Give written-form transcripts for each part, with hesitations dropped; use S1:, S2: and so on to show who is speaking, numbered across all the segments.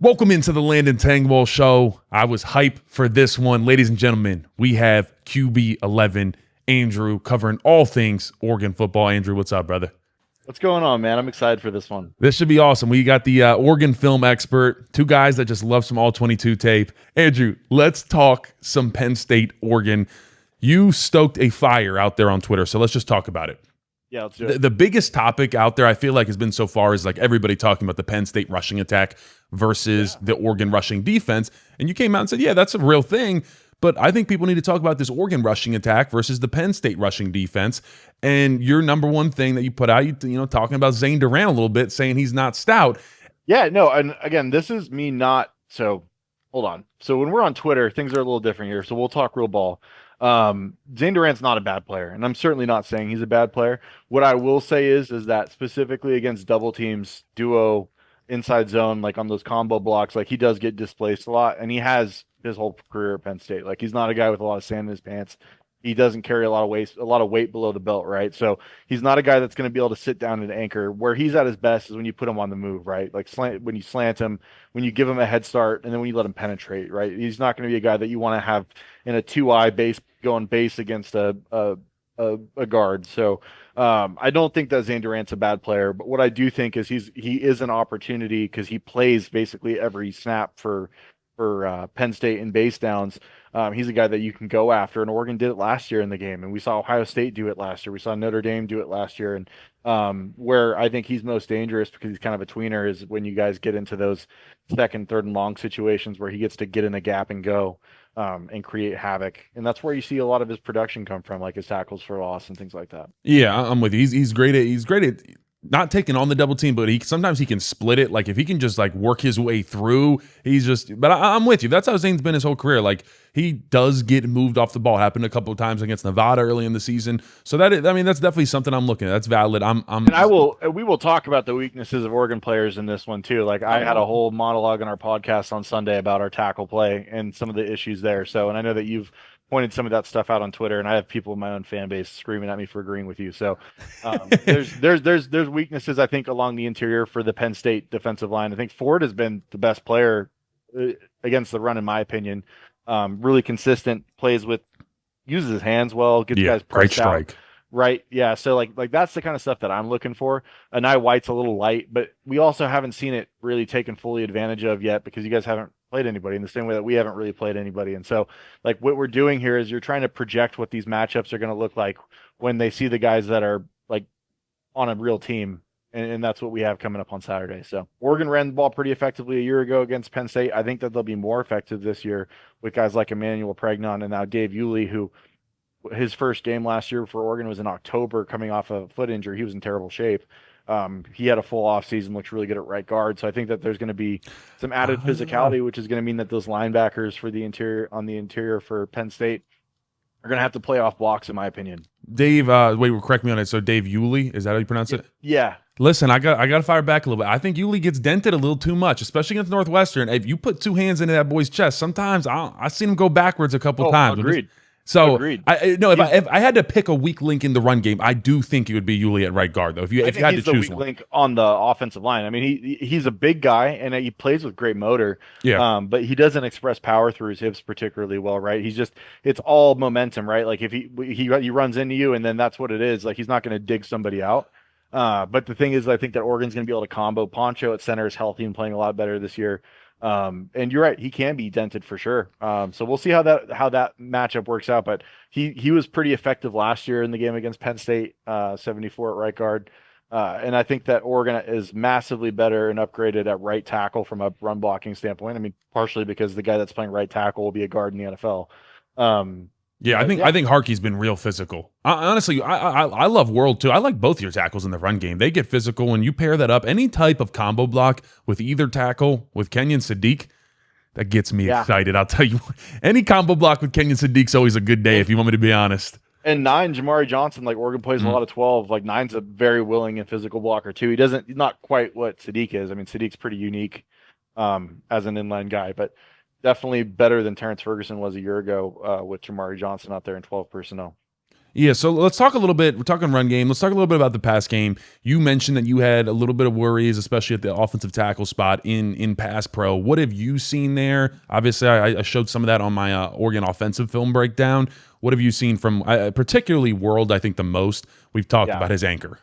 S1: Welcome into the Landon Tengwall show. I was hyped for this one. Ladies and gentlemen, we have QB11, Andrew, covering all things Oregon football. Andrew, what's up, brother?
S2: What's going on, man? I'm excited for this one.
S1: This should be awesome. We got the Oregon film expert, two guys that just love some all-22 tape. Andrew, let's talk some Penn State, Oregon. You stoked a fire out there on Twitter, so let's just talk about it.
S2: Yeah, let's do it.
S1: The biggest topic out there, I feel like, has been so far is like everybody talking about the Penn State rushing attack versus the Oregon rushing defense. And you came out and said, yeah, that's a real thing. But I think people need to talk about this Oregon rushing attack versus the Penn State rushing defense. And your number one thing that you put out, you know, talking about Zane Durant a little bit, saying he's not stout.
S2: Yeah, no, and again, this is me not so. Hold on. So when we're on Twitter, things are a little different here. So we'll talk real ball. Zane Durant's not a bad player, and I'm certainly not saying he's a bad player. What I will say is that specifically against double teams, duo, inside zone, like on those combo blocks, like he does get displaced a lot, and he has his whole career at Penn State. Like he's not a guy with a lot of sand in his pants. He doesn't carry a lot of weight below the belt, right? So he's not a guy that's going to be able to sit down and anchor. Where he's at his best is when you put him on the move, right? Like when you slant him, when you give him a head start, and then when you let him penetrate, right? He's not going to be a guy that you want to have in a 2-eye base going base against a guard. So I don't think that Zane Durant's a bad player, but what I do think is he is an opportunity because he plays basically every snap for Penn State in base downs. He's a guy that you can go after, and Oregon did it last year in the game, and we saw Ohio State do it last year. We saw Notre Dame do it last year, and where I think he's most dangerous because he's kind of a tweener is when you guys get into those second, third, and long situations where he gets to get in a gap and go and create havoc, and that's where you see a lot of his production come from, like his tackles for loss and things like that.
S1: Yeah, I'm with you. He's great at not taking on the double team, but sometimes he can split it. Like if he can just like work his way through, he's just. But I'm with you. That's how Zane's been his whole career. Like he does get moved off the ball. Happened a couple of times against Nevada early in the season. So that's definitely something I'm looking at. That's valid.
S2: We will talk about the weaknesses of Oregon players in this one too. Like I had a whole monologue on our podcast on Sunday about our tackle play and some of the issues there. So, and I know that you've pointed some of that stuff out on Twitter, and I have people in my own fan base screaming at me for agreeing with you. So there's weaknesses, I think, along the interior for the Penn State defensive line. I think Ford has been the best player against the run, in my opinion. Really consistent, uses his hands well, gets guys pressed out.
S1: Strike.
S2: Right. Yeah. So like that's the kind of stuff that I'm looking for. Anai White's a little light, but we also haven't seen it really taken fully advantage of yet because you guys haven't played anybody in the same way that we haven't really played anybody. And so like what we're doing here is you're trying to project what these matchups are going to look like when they see the guys that are like on a real team. And that's what we have coming up on Saturday. So Oregon ran the ball pretty effectively a year ago against Penn State. I think that they'll be more effective this year with guys like Emmanuel Pregnon and now Dave Yulee, who his first game last year for Oregon was in October coming off a foot injury. He was in terrible shape. He had a full off season, looks really good at right guard. So I think that there's going to be some added physicality, which is going to mean that those linebackers for the interior for Penn State are going to have to play off blocks, in my opinion.
S1: Dave, correct me on it. So Dave Yulee, is that how you pronounce it?
S2: Yeah.
S1: Listen, I got to fire back a little bit. I think Yulee gets dented a little too much, especially against Northwestern. If you put two hands into that boy's chest, sometimes I've seen him go backwards a couple times.
S2: Agreed.
S1: So
S2: Agreed.
S1: If I had to pick a weak link in the run game, I do think it would be Yulee at right guard, though. If you had to choose
S2: the weak
S1: one
S2: link on the offensive line. I mean, he's a big guy and he plays with great motor.
S1: Yeah.
S2: But he doesn't express power through his hips particularly well, right? It's all momentum, right? Like if he runs into you and then that's what it is. Like he's not going to dig somebody out. But the thing is, I think that Oregon's going to be able to combo. Poncho at center is healthy and playing a lot better this year. And you're right, he can be dented for sure. So we'll see how that matchup works out. But he was pretty effective last year in the game against Penn State, 74 at right guard. And I think that Oregon is massively better and upgraded at right tackle from a run blocking standpoint. I mean, partially because the guy that's playing right tackle will be a guard in the NFL.
S1: I think Harkey's been real physical. Honestly, I love World too. I like both your tackles in the run game. They get physical when you pair that up. Any type of combo block with either tackle with Kenyon Sadiq, that gets me excited. I'll tell you, any combo block with Kenyon Sadiq's always a good day. If you want me to be honest.
S2: And 9, Jamari Johnson, like Oregon plays a lot of 12. Like 9's a very willing and physical blocker too. He's not quite what Sadiq is. I mean, Sadiq's pretty unique as an inline guy, but definitely better than Terrence Ferguson was a year ago with Jamari Johnson out there in 12 personnel.
S1: Yeah, so let's talk a little bit. We're talking run game. Let's talk a little bit about the pass game. You mentioned that you had a little bit of worries, especially at the offensive tackle spot in pass pro. What have you seen there? Obviously, I showed some of that on my Oregon offensive film breakdown. What have you seen from particularly World? I think the most we've talked
S2: Yeah.
S1: about his anchor.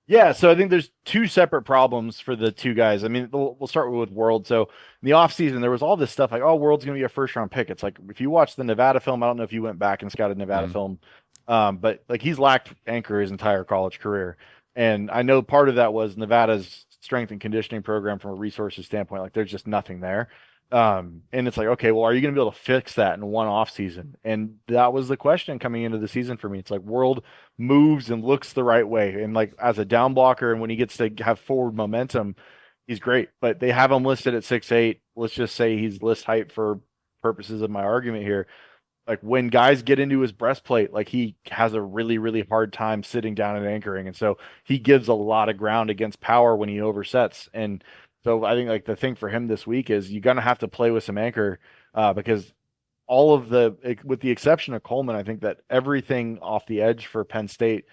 S2: Yeah, so I think there's two separate problems for the two guys. I mean, we'll start with World. So in the offseason, there was all this stuff like, oh, World's going to be a first round pick. It's like, if you watch the Nevada film, I don't know if you went back and scouted Nevada film, but like he's lacked anchor his entire college career. And I know part of that was Nevada's strength and conditioning program from a resources standpoint. Like there's just nothing there. And it's like, okay, well, are you going to be able to fix that in one off season? And that was the question coming into the season for me. It's like World moves and looks the right way. And like as a down blocker, and when he gets to have forward momentum, he's great. But they have him listed at 6'8". Let's just say he's list height for purposes of my argument here. Like when guys get into his breastplate, like he has a really, really hard time sitting down and anchoring. And so he gives a lot of ground against power when he oversets. And so I think like the thing for him this week is you're gonna have to play with some anchor because all of with the exception of Coleman, I think that everything off the edge for Penn State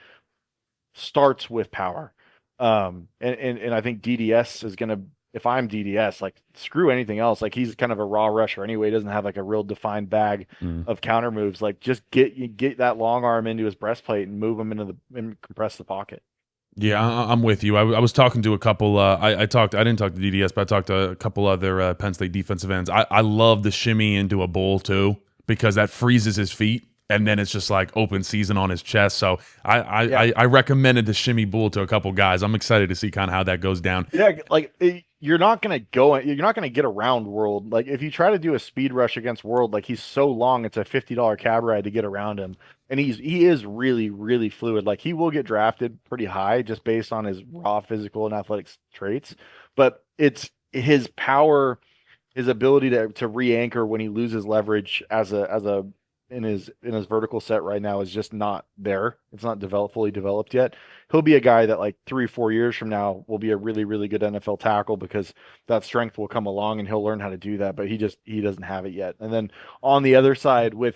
S2: starts with power. And I think DDS is gonna, if I'm DDS, like screw anything else. Like he's kind of a raw rusher anyway. He doesn't have like a real defined bag of counter moves. Like just get that long arm into his breastplate and move him and compress the pocket.
S1: Yeah, I'm with you. I was talking to a couple. I didn't talk to DDS, but I talked to a couple other Penn State defensive ends. I love the shimmy into a bull too because that freezes his feet, and then it's just like open season on his chest. So I recommended the shimmy bull to a couple guys. I'm excited to see kind of how that goes down.
S2: Yeah, like you're not gonna get around World. Like if you try to do a speed rush against World, like he's so long, it's a $50 cab ride to get around him. And he is really, really fluid. Like he will get drafted pretty high just based on his raw physical and athletic traits. But it's his power, his ability to re-anchor when he loses leverage in his vertical set right now is just not there. It's not fully developed yet. He'll be a guy that like 3-4 years from now will be a really, really good NFL tackle because that strength will come along and he'll learn how to do that. But he doesn't have it yet. And then on the other side with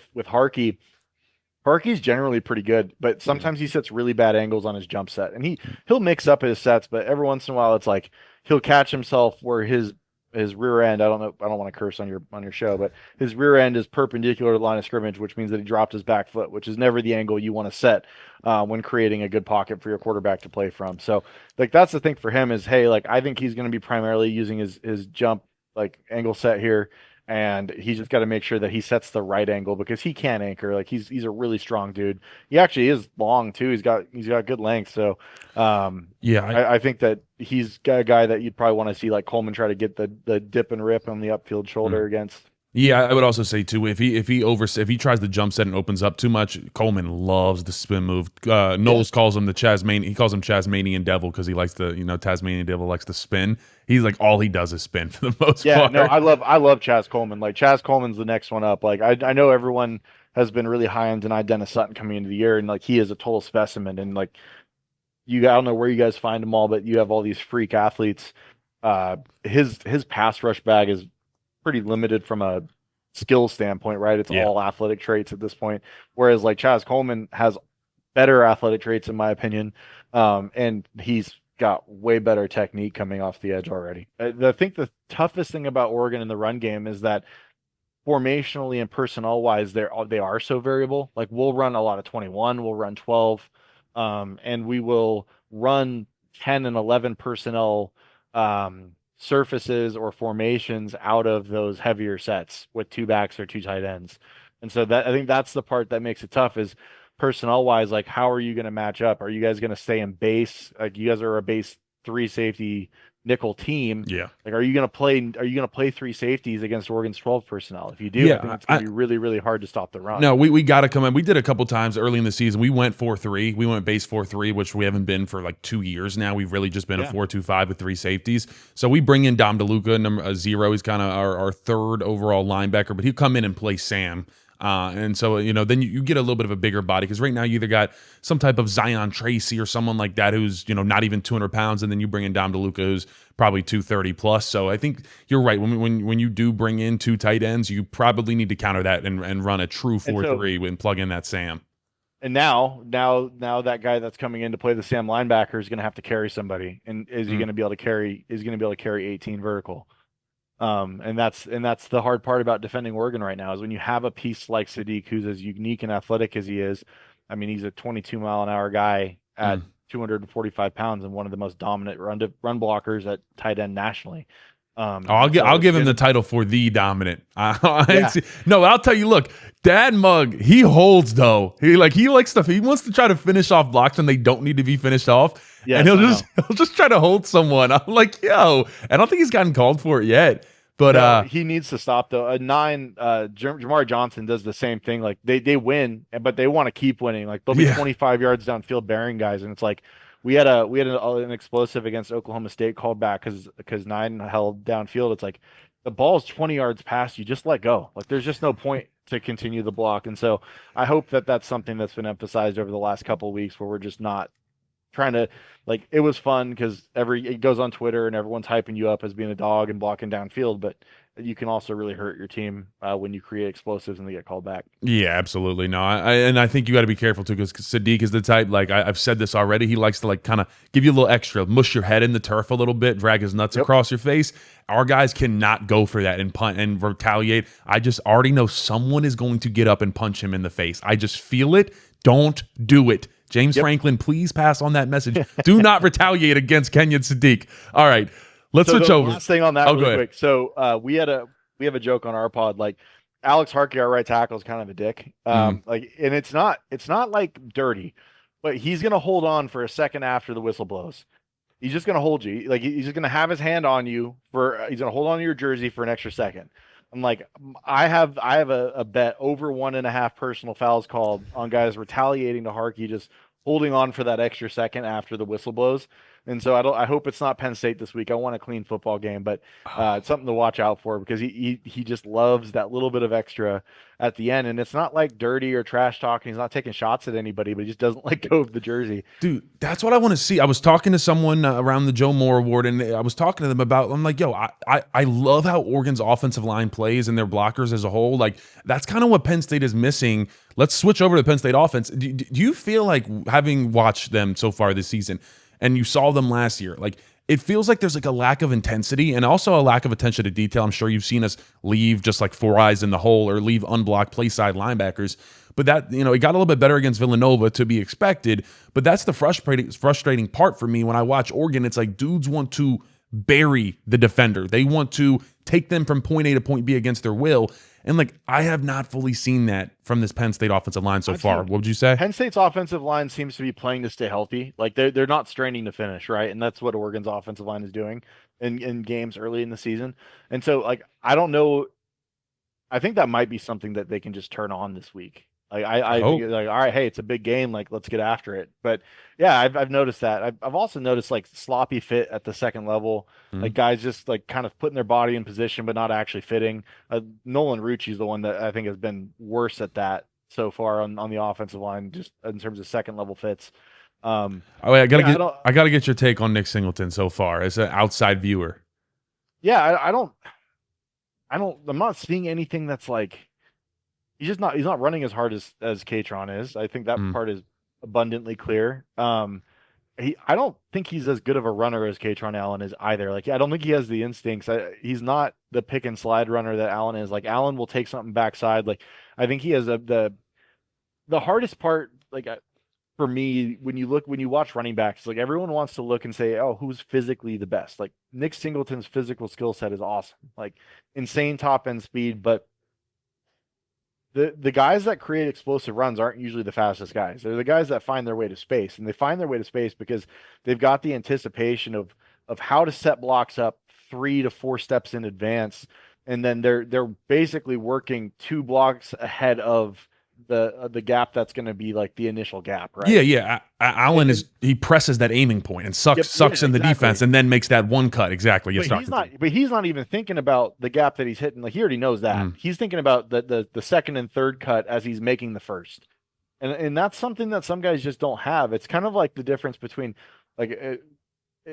S2: Harkey's generally pretty good, but sometimes he sets really bad angles on his jump set, and he'll mix up his sets, but every once in a while it's like he'll catch himself where his rear end, I don't know, I don't want to curse on your show, but his rear end is perpendicular to the line of scrimmage, which means that he dropped his back foot, which is never the angle you want to set when creating a good pocket for your quarterback to play from. So like that's the thing for him is, hey, like I think he's going to be primarily using his jump like angle set here. And he's just got to make sure that he sets the right angle because he can anchor. Like he's a really strong dude. He actually is long too. He's got good length. So I think that he's got a guy that you'd probably want to see like Coleman try to get the dip and rip on the upfield shoulder against.
S1: Yeah, I would also say too if he tries the jump set and opens up too much, Coleman loves the spin move. Knowles calls him the Chasmanian. He calls him Chasmanian Devil because he likes the Tasmanian Devil likes to spin. He's like all he does is spin for the most part.
S2: Yeah, no, I love Chaz Coleman. Like Chaz Coleman's the next one up. Like I know everyone has been really high on Denai Dennis Sutton coming into the year, and like he is a total specimen. And like I don't know where you guys find them all, but you have all these freak athletes. His pass rush bag is pretty limited from a skill standpoint, right? It's all athletic traits at this point. Whereas like Chaz Coleman has better athletic traits in my opinion. And he's got way better technique coming off the edge already. I think the toughest thing about Oregon in the run game is that formationally and personnel wise, they are so variable. Like we'll run a lot of 21, we'll run 12, and we will run 10 and 11 personnel surfaces or formations out of those heavier sets with two backs or two tight ends. And so that I think that's the part that makes it tough is personnel wise, like how are you going to match up? Are you guys going to stay in base? Like you guys are a base 3 safety nickel team.
S1: Yeah.
S2: Like are you going to play 3 safeties against Oregon's 12 personnel? If you do, I think it's going to be really, really hard to stop the run.
S1: No, we got to come in. We did a couple times early in the season. We went 4-3. We went base 4-3, which we haven't been for like 2 years now. We've really just been a 4-2-5 with 3 safeties. So we bring in Dom DeLuca, number 0. He's kind of our third overall linebacker, but he'll come in and play Sam. And so, then you get a little bit of a bigger body because right now you either got some type of Zion Tracy or someone like that who's, not even 200 pounds. And then you bring in Dom DeLuca, who's probably 230 plus. So I think you're right. When you do bring in 2 tight ends, you probably need to counter that and run a true 4-3 and plug in that Sam.
S2: And now that guy that's coming in to play the Sam linebacker is going to have to carry somebody, and is he
S1: Mm.
S2: going to be able to carry? Is he going to be able to carry 18 vertical? And that's the hard part about defending Oregon right now is when you have a piece like Sadiq, who's as unique and athletic as he is. I mean, he's a 22-mile-an-hour guy at
S1: Mm.
S2: 245 pounds and one of the most dominant run blockers at tight end nationally.
S1: Oh,
S2: And so
S1: I'll
S2: it's
S1: give him the
S2: gonna,
S1: title for the dominant.
S2: yeah,
S1: No, I'll tell you. Look, Dad Mug, he holds though. He likes stuff. He wants to try to finish off blocks when they don't need to be finished off, and
S2: yes, I know.
S1: he'll just try to hold someone. I'm like, yo, I don't think he's gotten called for it yet. But
S2: No, he needs to stop though. Jamar Johnson does the same thing. Like they win, but they want to keep winning. Like they'll be
S1: yeah,
S2: 25 yards downfield bearing guys, and it's like we had an explosive against Oklahoma State called back because nine held downfield. It's like the ball's 20 yards past you, just let go. Like there's just no point to continue the block. And so I hope that that's something that's been emphasized over the last couple of weeks, where we're just not trying to like it was fun because it goes on Twitter and everyone's hyping you up as being a dog and blocking downfield, but you can also really hurt your team when you create explosives and they get called back.
S1: yeah, absolutely. No, and I think you got to be careful too because Sadiq is the type. Like I've said this already. He likes to like kind of give you a little extra, mush your head in the turf a little bit, drag his nuts
S2: Yep.
S1: across your face. Our guys cannot go for that and punt and retaliate. I just already know someone is going to get up and punch him in the face. I just feel it. Don't do it. James
S2: Yep.
S1: Franklin, please pass on that message. Do not retaliate against Kenyon Sadiq. All right, let's
S2: So
S1: switch
S2: the
S1: over.
S2: last thing on that
S1: Oh, go
S2: really
S1: ahead.
S2: quick. So we have a joke on our pod like Alex Harkey, our right tackle, is kind of a dick.
S1: Mm.
S2: Like and it's not like dirty, but he's gonna hold on for a second after the whistle blows. He's just gonna hold you. Like he's just gonna have his hand on you for. He's gonna hold on to your jersey for an extra second. I'm like, I have a bet over 1.5 personal fouls called on guys retaliating to Harkey, just holding on for that extra second after the whistle blows. And so I hope it's not Penn State this week. I want a clean football game, but it's something to watch out for because he just loves that little bit of extra at the end. And it's not like dirty or trash talking. He's not taking shots at anybody, but he just doesn't let go of the jersey.
S1: Dude, that's what I want to see. I was talking to someone around the Joe Moore Award, and I was talking to them about. I'm like, yo, I love how Oregon's offensive line plays and their blockers as a whole. Like that's kind of what Penn State is missing. Let's switch over to the Penn State offense. Do you feel like having watched them so far this season, and you saw them last year, like it feels like there's like a lack of intensity and also a lack of attention to detail. I'm sure you've seen us leave just like four eyes in the hole or leave unblocked play side linebackers. But that, it got a little bit better against Villanova to be expected. But that's the frustrating part for me when I watch Oregon. It's like dudes want to bury the defender. They want to take them from point A to point B against their will. And like I have not fully seen that from this Penn State offensive line so far. What would you say?
S2: Penn State's offensive line seems to be playing to stay healthy. Like they're not straining to finish, right? And that's what Oregon's offensive line is doing in games early in the season. And so like I don't know. I think that might be something that they can just turn on this week. Like I
S1: Oh,
S2: think like all right, hey, it's a big game, like let's get after it. But yeah, I've noticed that. I've also noticed like sloppy fit at the second level, like guys just like kind of putting their body in position but not actually fitting. Nolan Rucci's the one that I think has been worse at that so far on the offensive line, just in terms of second level fits.
S1: wait,
S2: Yeah, I don't.
S1: I gotta get your take on Nick Singleton so far as an outside viewer.
S2: Yeah, I don't. I'm not seeing anything that's like he's just not. He's not running as hard as Katron is. I think that
S1: Mm.
S2: part is abundantly clear. I don't think he's as good of a runner as Katron Allen is either. Like, I don't think he has the instincts. He's not the pick and slide runner that Allen is. Like, Allen will take something backside. Like, I think he has the hardest part. Like, for me, when you watch running backs, like everyone wants to look and say, oh, who's physically the best? Like Nick Singleton's physical skill set is awesome, like insane top end speed, but the guys that create explosive runs aren't usually the fastest guys. They're the guys that find their way to space, and they find their way to space because they've got the anticipation of how to set blocks up 3 to 4 steps in advance, and then they're basically working 2 blocks ahead of the gap that's going to be like the initial gap, right?
S1: Yeah, yeah. Allen
S2: And
S1: he presses that aiming point and
S2: yep,
S1: sucks
S2: yeah,
S1: in the
S2: exactly.
S1: defense and then makes that one cut. Exactly. Yes,
S2: But he's not even thinking about the gap that he's hitting. Like he already knows that.
S1: Mm.
S2: He's thinking about the second and third cut as he's making the first. And that's something that some guys just don't have. It's kind of like the difference between like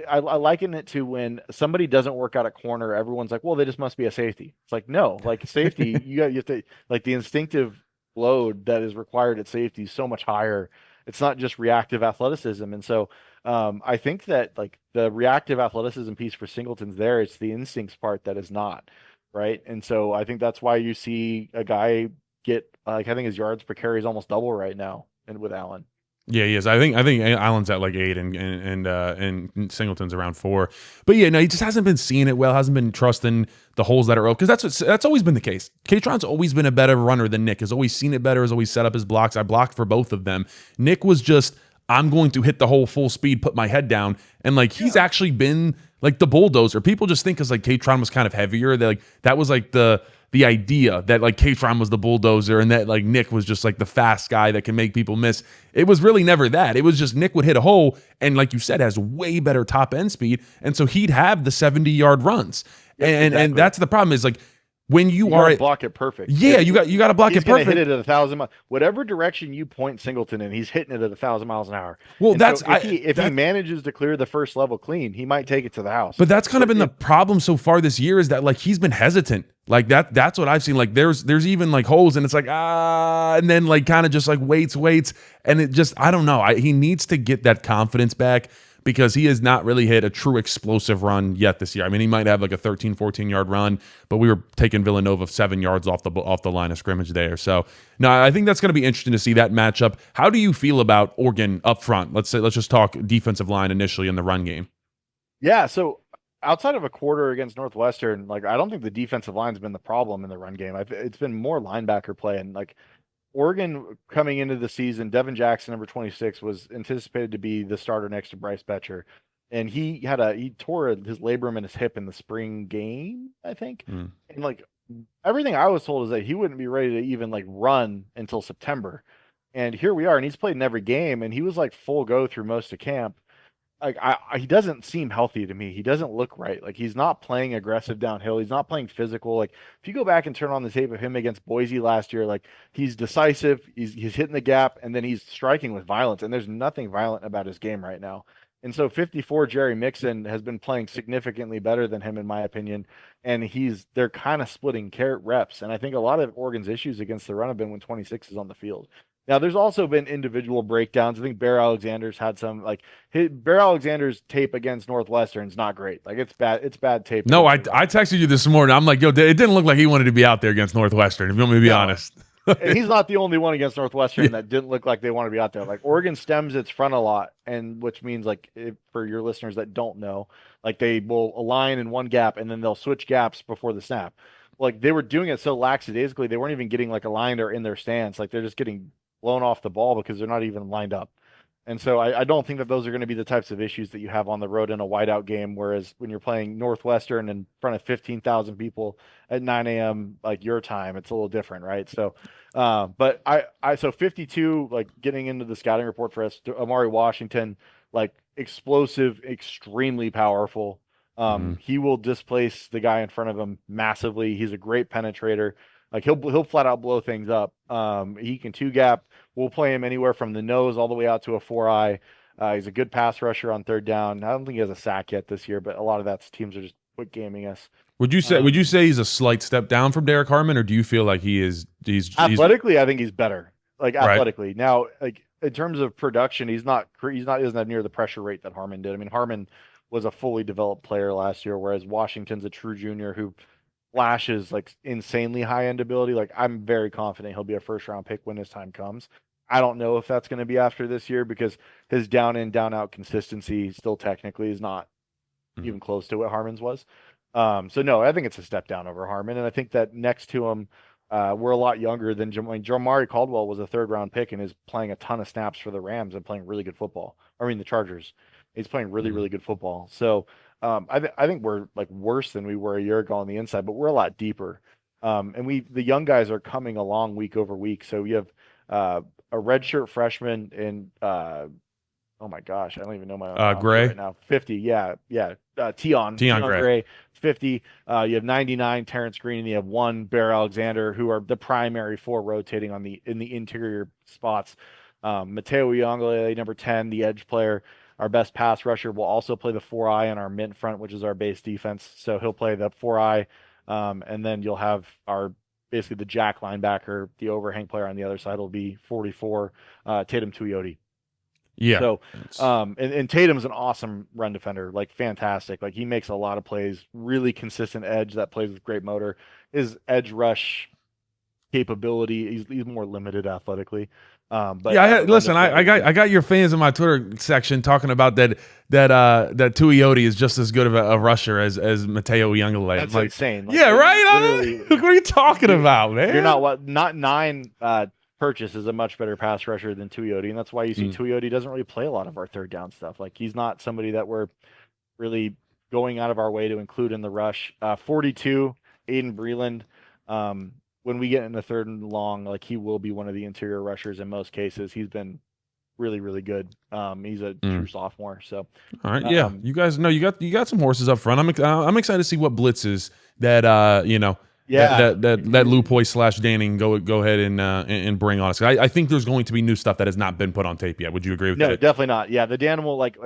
S2: I liken it to when somebody doesn't work out a corner, everyone's like, well, they just must be a safety. It's like, no, like safety, you have to like the instinctive load that is required at safety is so much higher. It's not just reactive athleticism. And so I think that like the reactive athleticism piece for Singleton's there, it's the instincts part that is not, right? And so I think that's why you see a guy get like I think his yards per carry is almost double right now and with Allen.
S1: Yeah, he is. I think Allen's at like 8 and Singleton's around 4. But yeah, no, he just hasn't been seeing it well. Hasn't been trusting the holes that are open because that's always been the case. Katron's always been a better runner than Nick. Has always seen it better. Has always set up his blocks. I blocked for both of them. Nick was just I'm going to hit the hole full speed, put my head down, and like he's actually been like the bulldozer. People just think because like Katron was kind of heavier. That was like the idea that like Katron was the bulldozer and that like Nick was just like the fast guy that can make people miss. It was really never that. It was just Nick would hit a hole and like you said, has way better top end speed. And so he'd have the 70-yard runs. And that's the problem is like when you are
S2: block it perfect.
S1: Yeah, you got to block it perfect.
S2: Hit it at 1,000 miles. Whatever direction you point Singleton in, he's hitting it at 1,000 miles an hour.
S1: Well,
S2: and
S1: that's
S2: so if he manages to clear the first level clean, he might take it to the house.
S1: But that's kind of been the problem so far this year is that like he's been hesitant. Like that's what I've seen. Like there's even like holes and it's like and then like kind of just like waits and it just I don't know. He needs to get that confidence back because he has not really hit a true explosive run yet this year. I mean, he might have like a 13, 14-yard run, but we were taking Villanova 7 yards off the line of scrimmage there. So, no, I think that's going to be interesting to see that matchup. How do you feel about Oregon up front? Let's just talk defensive line initially in the run game.
S2: Yeah, so outside of a quarter against Northwestern, like I don't think the defensive line's been the problem in the run game. It's been more linebacker play and like Oregon coming into the season, Devin Jackson, number 26, was anticipated to be the starter next to Bryce Betcher. And he tore his labrum in his hip in the spring game, I think. And like everything I was told is that he wouldn't be ready to even like run until September. And here we are, and he's played in every game, and he was like full go through most of camp. Like he doesn't seem healthy to me. He doesn't look right. Like he's not playing aggressive downhill. He's not playing physical. Like if you go back and turn on the tape of him against Boise last year, like he's decisive. He's hitting the gap and then he's striking with violence. And there's nothing violent about his game right now. And so 54 Jerry Mixon has been playing significantly better than him in my opinion. And they're kind of splitting reps. And I think a lot of Oregon's issues against the run have been when 26 is on the field. Now, there's also been individual breakdowns. I think Bear Alexander's had some like Bear Alexander's tape against Northwestern's not great. Like it's bad. It's bad tape.
S1: No, I texted you this morning. I'm like, yo, it didn't look like he wanted to be out there against Northwestern. If you want me to be honest.
S2: And he's not the only one against Northwestern that didn't look like they want to be out there. Like Oregon stems its front a lot, and which means like for your listeners that don't know, like they will align in one gap and then they'll switch gaps before the snap. Like they were doing it so lackadaisically, they weren't even getting like aligned or in their stance. Like they're just getting blown off the ball because they're not even lined up. And so I don't think that those are going to be the types of issues that you have on the road in a whiteout game. Whereas when you're playing Northwestern in front of 15,000 people at 9 a.m. like your time, it's a little different, right? So, but so 52, like getting into the scouting report for us, Amari Washington, like explosive, extremely powerful. He will displace the guy in front of him massively. He's a great penetrator. Like he'll flat out blow things up. He can two gap. We'll play him anywhere from the nose all the way out to a 4-eye. He's a good pass rusher on third down. I don't think he has a sack yet this year, but a lot of that's teams are just quick gaming us.
S1: Would you say he's a slight step down from Derek Harmon, or do you feel like he's
S2: athletically? I think he's better. Like athletically.
S1: Right.
S2: Now, like in terms of production, he doesn't have near the pressure rate that Harmon did. I mean, Harmon was a fully developed player last year, whereas Washington's a true junior who flashes like insanely high end ability. Like I'm very confident he'll be a first round pick when his time comes. I don't know if that's going to be after this year because his down in, down out consistency still technically is not even close to what Harmon's was. So no, I think it's a step down over Harmon. And I think that next to him, we're a lot younger than Jamari Caldwell was a third round pick and is playing a ton of snaps for the Rams and playing really good football. I mean, the Chargers. He's playing really, really good football. So I think we're like worse than we were a year ago on the inside, but we're a lot deeper. And the young guys are coming along week over week. So you have a redshirt freshman in oh my gosh, I don't even know my
S1: Gray
S2: right now. 50, yeah. Tion Gray, 50. You have 99 Terrence Green, and you have 1 Bear Alexander, who are the primary 4 rotating in the interior spots. Mateo Uyangale, number 10, the edge player. Our best pass rusher will also play the 4-eye on our mint front, which is our base defense. So he'll play the 4-eye, and then you'll have our basically the jack linebacker. The overhang player on the other side will be 44, Tatum Tuioti.
S1: Yeah.
S2: So, and Tatum's an awesome run defender, like fantastic. Like he makes a lot of plays, really consistent edge that plays with great motor. His edge rush capability, he's more limited athletically. But
S1: yeah,
S2: as a run
S1: listen,
S2: defender,
S1: I got your fans in my Twitter section talking about that Tuioti is just as good of a rusher as Mateo Youngale.
S2: that's
S1: like,
S2: insane. Like,
S1: yeah, right.
S2: literally,
S1: What are you talking about, man?
S2: you're not nine. Purchase is a much better pass rusher than Tuioti, and that's why you see Tuioti doesn't really play a lot of our third down stuff. Like he's not somebody that we're really going out of our way to include in the rush. 42, Aiden Breland. When we get in the third and long, like he will be one of the interior rushers in most cases. He's been really, really good. He's a true sophomore. So,
S1: all right, yeah, you guys know you got some horses up front. I'm excited to see what blitzes that
S2: yeah,
S1: that Lupoy / Danning go ahead and bring on us. I think there's going to be new stuff that has not been put on tape yet. Would you agree with that?
S2: No, definitely not. Yeah, the Dan will like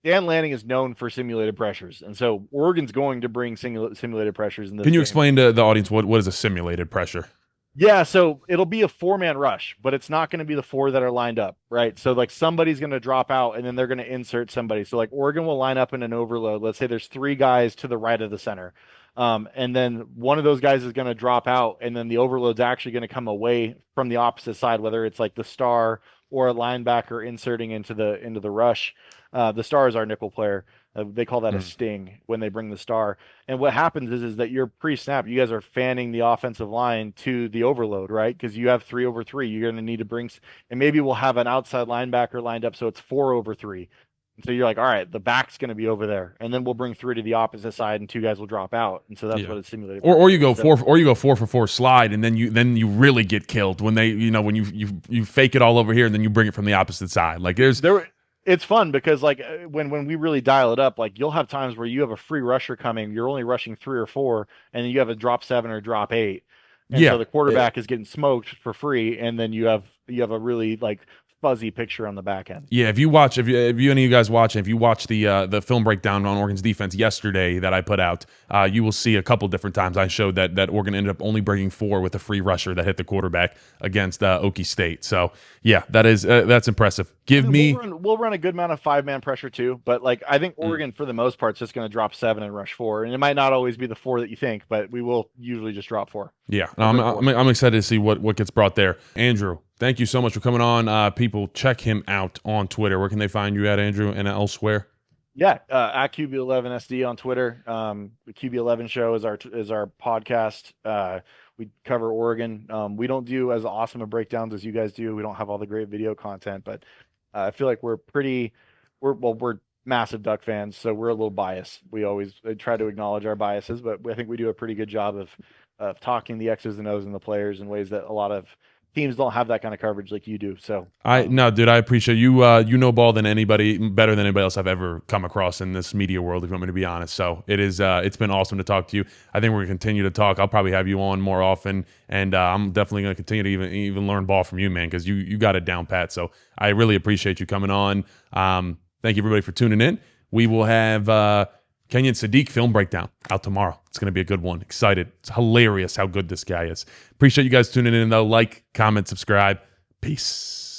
S2: Dan Lanning is known for simulated pressures, and so Oregon's going to bring simulated pressures. In this
S1: Can you
S2: game.
S1: explain to the audience what is a simulated pressure?
S2: Yeah, so it'll be a 4-man rush, but it's not going to be the 4 that are lined up, right? So like somebody's going to drop out and then they're going to insert somebody. So like Oregon will line up in an overload. Let's say there's 3 guys to the right of the center. And then one of those guys is going to drop out and then the overload's actually going to come away from the opposite side, whether it's like the star or a linebacker inserting into the rush. The star is our nickel player. They call that a sting when they bring the star. And what happens is that you're pre-snap. You guys are fanning the offensive line to the overload, right? Because you have 3 over 3. You're going to need to bring, and maybe we'll have an outside linebacker lined up, so it's 4 over 3. And so you're like, all right, the back's going to be over there, and then we'll bring 3 to the opposite side, and 2 guys will drop out. And so that's what it's simulated.
S1: Or you go 4 for 4 slide, and then you really get killed when they when you fake it all over here, and then you bring it from the opposite side. Like
S2: it's fun because like when we really dial it up, like you'll have times where you have a free rusher coming, you're only rushing 3 or 4, and then you have a drop 7 or drop 8. And so the quarterback is getting smoked for free, and then you have a really like fuzzy picture on the back end.
S1: Yeah, if you any of you guys watching, if you watch the film breakdown on Oregon's defense yesterday that I put out, you will see a couple different times I showed that Oregon ended up only bringing 4 with a free rusher that hit the quarterback against Okie State. So yeah, that's impressive.
S2: We'll run a good amount of 5-man pressure too, but like I think Oregon for the most part is just going to drop 7 and rush 4, and it might not always be the 4 that you think, but we will usually just drop 4.
S1: Yeah, I'm excited to see what gets brought there. Andrew, thank you so much for coming on. People, check him out on Twitter. Where can they find you at, Andrew, and elsewhere?
S2: Yeah, at QB11SD on Twitter. The QB11 show is our podcast. We cover Oregon. We don't do as awesome of breakdowns as you guys do. We don't have all the great video content, but I feel like we're massive Duck fans, so we're a little biased. We always try to acknowledge our biases, but I think we do a pretty good job of talking the X's and O's and the players in ways that a lot of teams don't have that kind of coverage like you do. So
S1: dude, I appreciate you. You know ball than anybody, better than anybody else I've ever come across in this media world, if you want me to be honest. So it's been awesome to talk to you. I think we're gonna continue to talk. I'll probably have you on more often, and I'm definitely gonna continue to even learn ball from you, man, because you got it down pat. So I really appreciate you coming on. Thank you everybody for tuning in. We will have Kenyon Sadiq film breakdown out tomorrow. It's going to be a good one. Excited. It's hilarious how good this guy is. Appreciate you guys tuning in, though. Like, comment, subscribe. Peace.